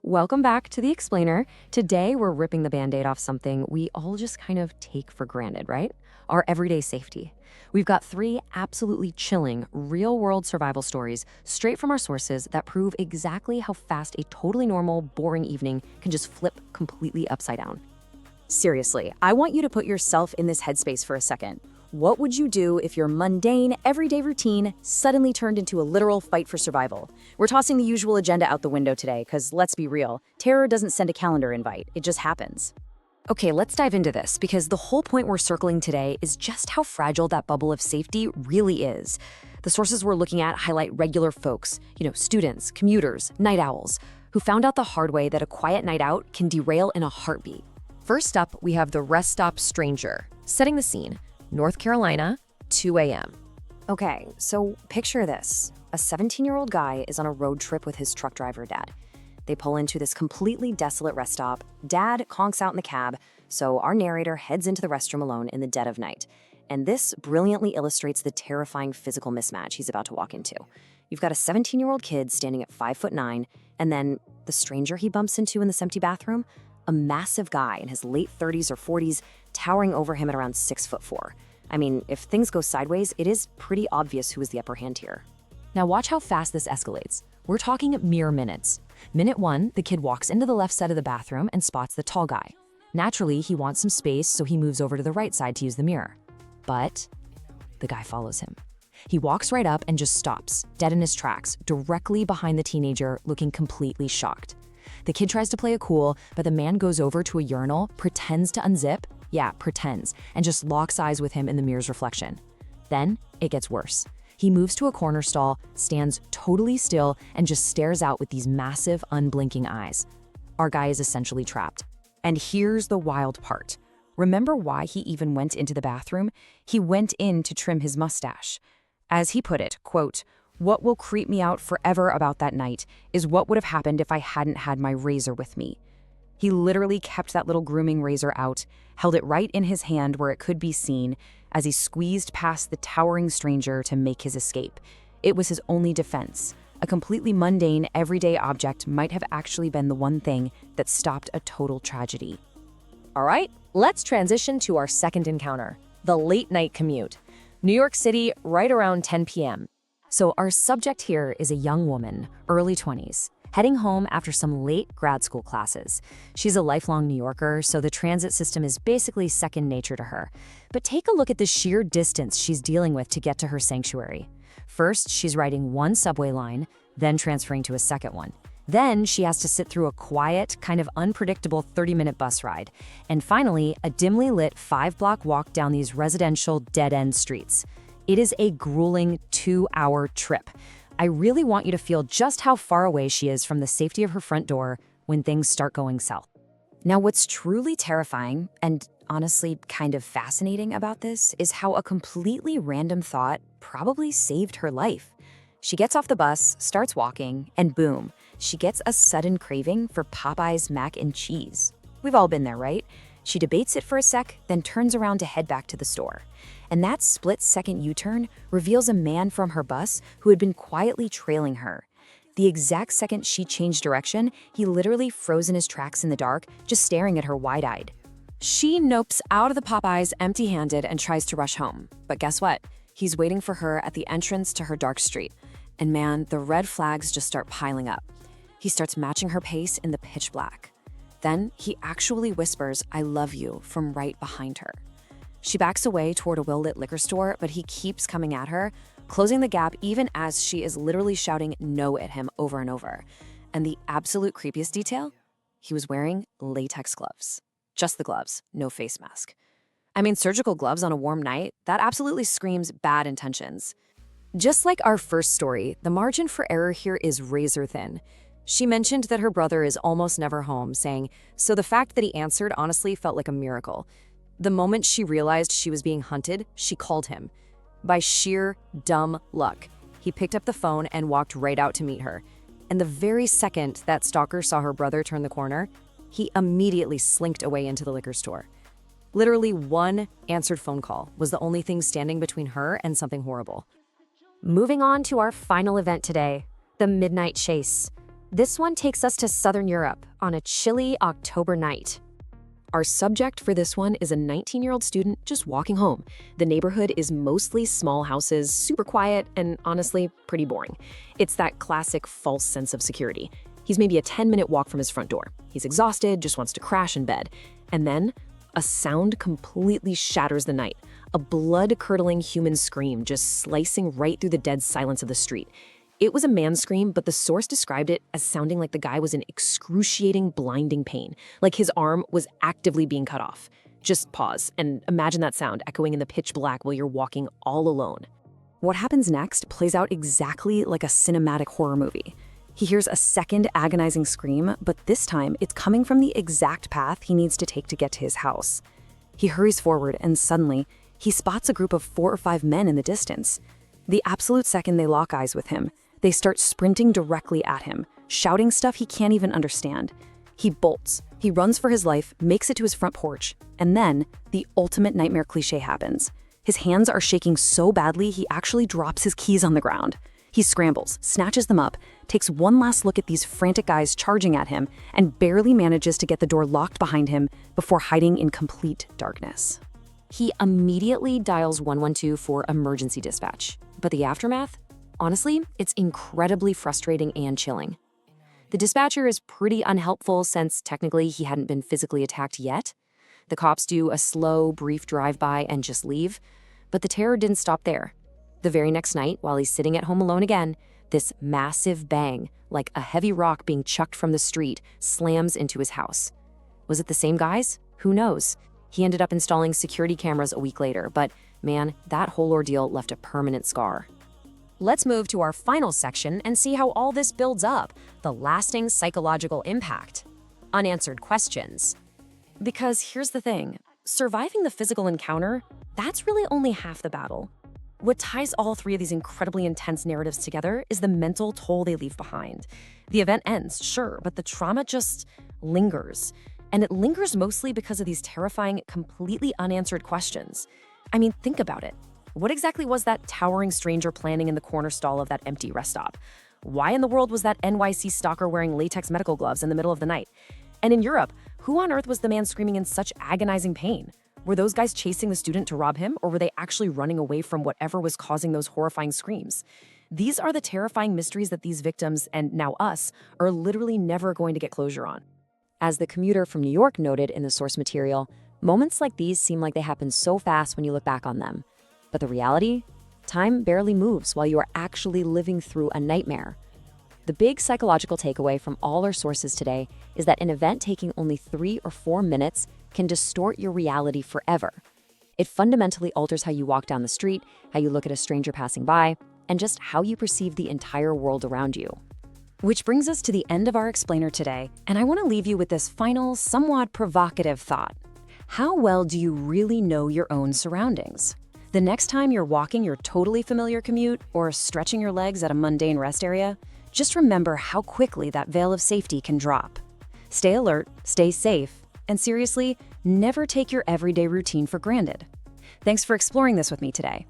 Welcome back to The Explainer. Today, we're ripping the Band-Aid off something we all just kind of take for granted, right? Our everyday safety. We've got three absolutely chilling, real-world survival stories straight from our sources that prove exactly how fast a totally normal, boring evening can just flip completely upside down. Seriously, I want you to put yourself in this headspace for a second. What would you do if your mundane, everyday routine suddenly turned into a literal fight for survival? We're tossing the usual agenda out the window today, because let's be real, terror doesn't send a calendar invite, it just happens. Okay, let's dive into this, because the whole point we're circling today is just how fragile that bubble of safety really is. The sources we're looking at highlight regular folks, students, commuters, night owls, who found out the hard way that a quiet night out can derail in a heartbeat. First up, we have the rest stop stranger. Setting the scene, North Carolina, 2 a.m. Okay, so picture this. A 17-year-old guy is on a road trip with his truck driver dad. They pull into this completely desolate rest stop. Dad conks out in the cab, so our narrator heads into the restroom alone in the dead of night. And this brilliantly illustrates the terrifying physical mismatch he's about to walk into. You've got a 17-year-old kid standing at 5'9", and then the stranger he bumps into in this empty bathroom, a massive guy in his late 30s or 40s, towering over him at around 6'4". I mean, if things go sideways, it is pretty obvious who is the upper hand here. Now watch how fast this escalates. We're talking mere minutes. Minute 1, the kid walks into the left side of the bathroom and spots the tall guy. Naturally, he wants some space, so he moves over to the right side to use the mirror. But the guy follows him. He walks right up and just stops, dead in his tracks, directly behind the teenager, looking completely shocked. The kid tries to play it cool, but the man goes over to a urinal, pretends to unzip, pretends, and just locks eyes with him in the mirror's reflection. Then it gets worse. He moves to a corner stall, stands totally still, and just stares out with these massive, unblinking eyes. Our guy is essentially trapped. And here's the wild part. Remember why he even went into the bathroom? He went in to trim his mustache. As he put it, quote, "What will creep me out forever about that night is what would have happened if I hadn't had my razor with me." He literally kept that little grooming razor out, held it right in his hand where it could be seen, as he squeezed past the towering stranger to make his escape. It was his only defense. A completely mundane, everyday object might have actually been the one thing that stopped a total tragedy. All right, let's transition to our second encounter, the late night commute. New York City, right around 10 p.m. So our subject here is a young woman, early 20s, heading home after some late grad school classes. She's a lifelong New Yorker, so the transit system is basically second nature to her. But take a look at the sheer distance she's dealing with to get to her sanctuary. First, she's riding one subway line, then transferring to a second one. Then she has to sit through a quiet, kind of unpredictable 30-minute bus ride. And finally, a dimly lit 5-block walk down these residential dead-end streets. It is a grueling 2-hour trip. I really want you to feel just how far away she is from the safety of her front door when things start going south. Now, what's truly terrifying, and honestly kind of fascinating about this, is how a completely random thought probably saved her life. She gets off the bus, starts walking, and boom, she gets a sudden craving for Popeye's mac and cheese. We've all been there, right? She debates it for a sec, then turns around to head back to the store. And that split-second U-turn reveals a man from her bus who had been quietly trailing her. The exact second she changed direction, he literally froze in his tracks in the dark, just staring at her wide-eyed. She nopes out of the Popeyes empty-handed and tries to rush home. But guess what? He's waiting for her at the entrance to her dark street. And man, the red flags just start piling up. He starts matching her pace in the pitch black. Then he actually whispers, "I love you," from right behind her. She backs away toward a well-lit liquor store, but he keeps coming at her, closing the gap even as she is literally shouting no at him over and over. And the absolute creepiest detail? He was wearing latex gloves. Just the gloves, no face mask. I mean, surgical gloves on a warm night, that absolutely screams bad intentions. Just like our first story, the margin for error here is razor thin. She mentioned that her brother is almost never home, saying, so the fact that he answered honestly felt like a miracle. The moment she realized she was being hunted, she called him. By sheer dumb luck, he picked up the phone and walked right out to meet her. And the very second that stalker saw her brother turn the corner, he immediately slinked away into the liquor store. Literally one answered phone call was the only thing standing between her and something horrible. Moving on to our final event today, the midnight chase. This one takes us to Southern Europe on a chilly October night. Our subject for this one is a 19-year-old student just walking home. The neighborhood is mostly small houses, super quiet, and honestly, pretty boring. It's that classic false sense of security. He's maybe a 10-minute walk from his front door. He's exhausted, just wants to crash in bed. And then, a sound completely shatters the night. A blood-curdling human scream just slicing right through the dead silence of the street. It was a man's scream, but the source described it as sounding like the guy was in excruciating, blinding pain, like his arm was actively being cut off. Just pause and imagine that sound echoing in the pitch black while you're walking all alone. What happens next plays out exactly like a cinematic horror movie. He hears a second agonizing scream, but this time it's coming from the exact path he needs to take to get to his house. He hurries forward and suddenly, he spots a group of 4 or 5 men in the distance. The absolute second they lock eyes with him, they start sprinting directly at him, shouting stuff he can't even understand. He bolts, he runs for his life, makes it to his front porch, and then the ultimate nightmare cliché happens. His hands are shaking so badly he actually drops his keys on the ground. He scrambles, snatches them up, takes one last look at these frantic guys charging at him, and barely manages to get the door locked behind him before hiding in complete darkness. He immediately dials 112 for emergency dispatch, but the aftermath? Honestly, it's incredibly frustrating and chilling. The dispatcher is pretty unhelpful since technically he hadn't been physically attacked yet. The cops do a slow, brief drive-by and just leave, but the terror didn't stop there. The very next night, while he's sitting at home alone again, this massive bang, like a heavy rock being chucked from the street, slams into his house. Was it the same guys? Who knows? He ended up installing security cameras a week later, but man, that whole ordeal left a permanent scar. Let's move to our final section and see how all this builds up, the lasting psychological impact. Unanswered questions. Because here's the thing, surviving the physical encounter, that's really only half the battle. What ties all 3 of these incredibly intense narratives together is the mental toll they leave behind. The event ends, sure, but the trauma just lingers. And it lingers mostly because of these terrifying, completely unanswered questions. I mean, think about it. What exactly was that towering stranger planning in the corner stall of that empty rest stop? Why in the world was that NYC stalker wearing latex medical gloves in the middle of the night? And in Europe, who on earth was the man screaming in such agonizing pain? Were those guys chasing the student to rob him, or were they actually running away from whatever was causing those horrifying screams? These are the terrifying mysteries that these victims, and now us, are literally never going to get closure on. As the commuter from New York noted in the source material, moments like these seem like they happen so fast when you look back on them. But the reality? Time barely moves while you are actually living through a nightmare. The big psychological takeaway from all our sources today is that an event taking only 3 or 4 minutes can distort your reality forever. It fundamentally alters how you walk down the street, how you look at a stranger passing by, and just how you perceive the entire world around you. Which brings us to the end of our explainer today, and I want to leave you with this final, somewhat provocative thought. How well do you really know your own surroundings? The next time you're walking your totally familiar commute or stretching your legs at a mundane rest area, just remember how quickly that veil of safety can drop. Stay alert, stay safe, and seriously, never take your everyday routine for granted. Thanks for exploring this with me today.